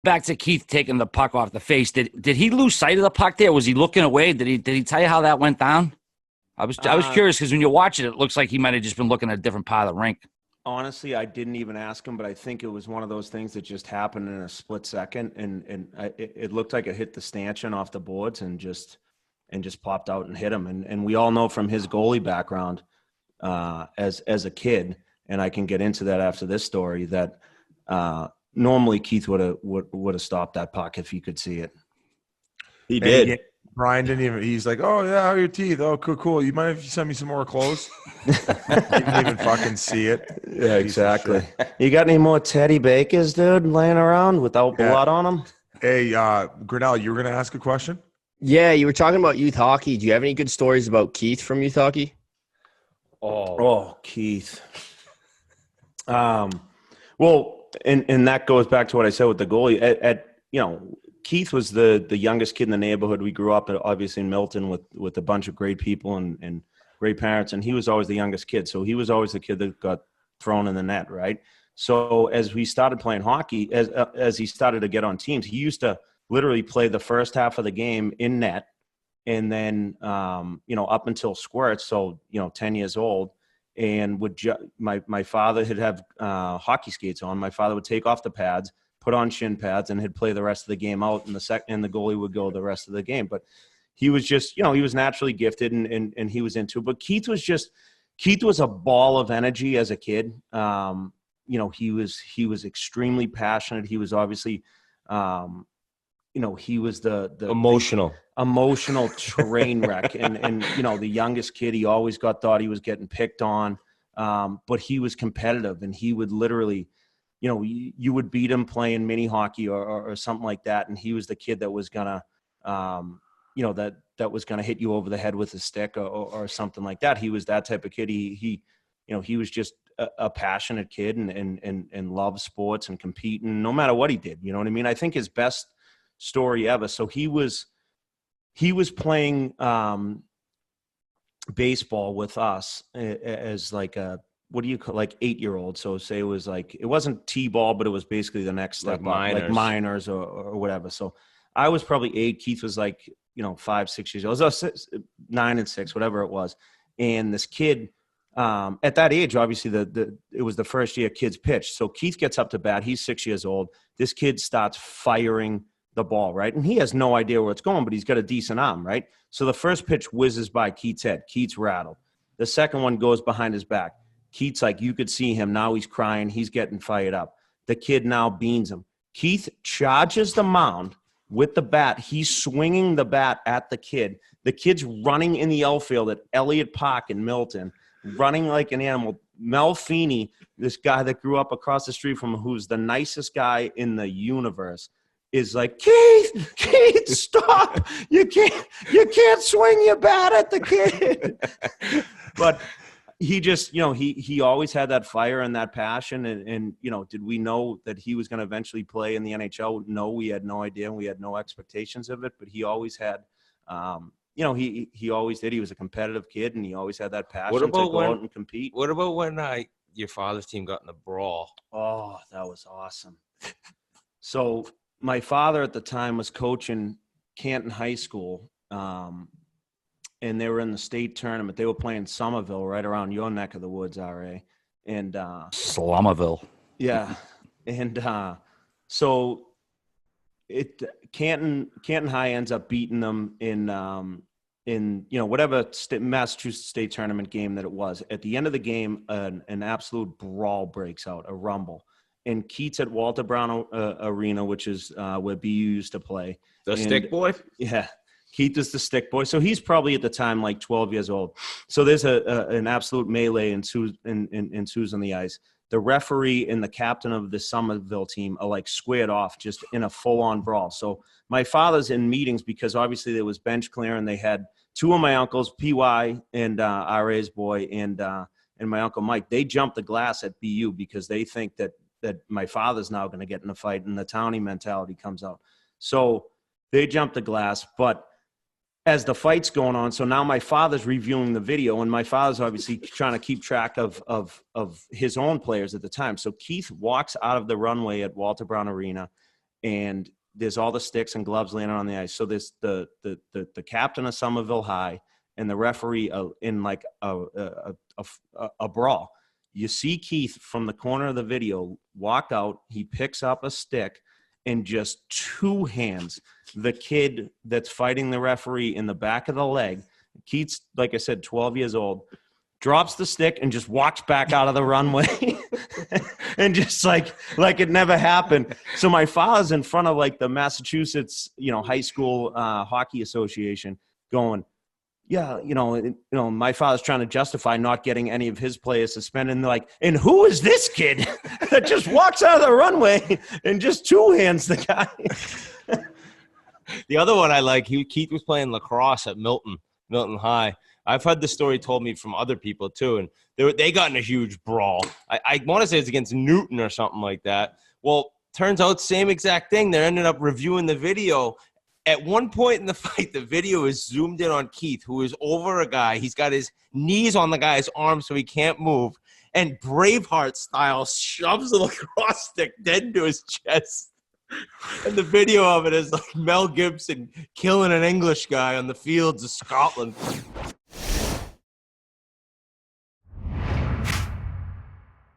back to Keith taking the puck off the face. Did he lose sight of the puck there? Was he looking away? Did he tell you how that went down? I was curious because when you're watching it looks like he might have just been looking at a different part of the rink. Honestly, I didn't even ask him, but I think it was one of those things that just happened in a split second, and it looked like it hit the stanchion off the boards and just popped out and hit him. And we all know from his goalie background as a kid, and I can get into that after this story, that normally Keith would have stopped that puck if he could see it. He did. Brian didn't even. He's like, "Oh yeah, how are your teeth? Oh, cool. You mind if you send me some more clothes?" He didn't even fucking see it. Yeah, exactly. You got any more Teddy Bakers, dude, laying around without blood on them? Hey, Grinnell, you were gonna ask a question? Yeah, you were talking about youth hockey. Do you have any good stories about Keith from youth hockey? Oh, Keith. Well, and that goes back to what I said with the goalie. Keith was the youngest kid in the neighborhood. We grew up, obviously, in Milton with a bunch of great people and great parents, and he was always the youngest kid. So he was always the kid that got thrown in the net, right? So as we started playing hockey, as he started to get on teams, he used to literally play the first half of the game in net, and then up until squirts. So 10 years old, and my father would have hockey skates on. My father would take off the pads, put on shin pads, and he'd play the rest of the game out, and the goalie would go the rest of the game. But he was just, he was naturally gifted and he was into it. But Keith was a ball of energy as a kid. He was extremely passionate. He was obviously, he was the emotional train wreck. And the youngest kid, he always thought he was getting picked on. But he was competitive, and he would literally, you would beat him playing mini hockey or something like that. And he was the kid that was gonna, that was gonna hit you over the head with a stick or something like that. He was that type of kid. He was just a passionate kid and loved sports and competing no matter what he did. You know what I mean? I think his best story ever. So he was playing baseball with us as like a, what do you call, like 8-year-old? So say it was like, it wasn't T-ball, but it was basically the next step up, like minors or whatever. So I was probably 8. Keith was like, 5, 6 years old. I was 9 and 6, whatever it was. And this kid, at that age, obviously it was the first year kids pitched. So Keith gets up to bat. He's 6 years old. This kid starts firing the ball, right? And he has no idea where it's going, but he's got a decent arm, right? So the first pitch whizzes by Keith's head. Keith's rattled. The second one goes behind his back. Keith's like, you could see him. Now he's crying. He's getting fired up. The kid now beans him. Keith charges the mound with the bat. He's swinging the bat at the kid. The kid's running in the outfield at Elliott Park in Milton, running like an animal. Mel Feeney, this guy that grew up across the street from him, who's the nicest guy in the universe, is like, Keith, stop. You can't swing your bat at the kid. But he just, he always had that fire and that passion. And did we know that he was going to eventually play in the NHL? No, we had no idea. And we had no expectations of it, but he always had, he always did. He was a competitive kid, and he always had that passion to go out and compete. What about when your father's team got in a brawl? Oh, that was awesome. So my father at the time was coaching Canton High School, and they were in the state tournament. They were playing Somerville, right around your neck of the woods, R.A. And Slummaville. Yeah. And so Canton High ends up beating them in whatever Massachusetts state tournament game that it was. At the end of the game, an absolute brawl breaks out, a rumble. And Keith's at Walter Brown Arena, which is where BU used to play. Stick boy? Yeah. Keith is the stick boy. So he's probably at the time like 12 years old. So there's an absolute melee ensues on the ice. The referee and the captain of the Somerville team are like squared off just in a full-on brawl. So my father's in meetings because obviously there was bench clearing. They had 2 of my uncles, PY and RA's boy, and my Uncle Mike. They jumped the glass at BU because they think that my father's now going to get in a fight, and the townie mentality comes out. So they jumped the glass, but as the fight's going on, so now my father's reviewing the video, and my father's obviously trying to keep track of his own players at the time. So Keith walks out of the runway at Walter Brown Arena, and there's all the sticks and gloves landing on the ice. So there's the captain of Somerville High and the referee in like a brawl. You see Keith from the corner of the video walk out. He picks up a stick and just two hands the kid that's fighting the referee in the back of the leg. Keith's, like I said, 12 years old, drops the stick and just walks back out of the runway and just like it never happened. So my father's in front of like the Massachusetts, high school hockey association going, yeah, my father's trying to justify not getting any of his players suspended. And they're like, and who is this kid that just walks out of the runway and just two hands the guy? The other one I like, Keith was playing lacrosse at Milton High. I've heard the story told me from other people too, and they got in a huge brawl. I want to say it's against Newton or something like that. Well, turns out same exact thing. They ended up reviewing the video. At one point in the fight, the video is zoomed in on Keith, who is over a guy. He's got his knees on the guy's arm so he can't move, and Braveheart style shoves the lacrosse stick dead into his chest. And the video of it is like Mel Gibson killing an English guy on the fields of Scotland.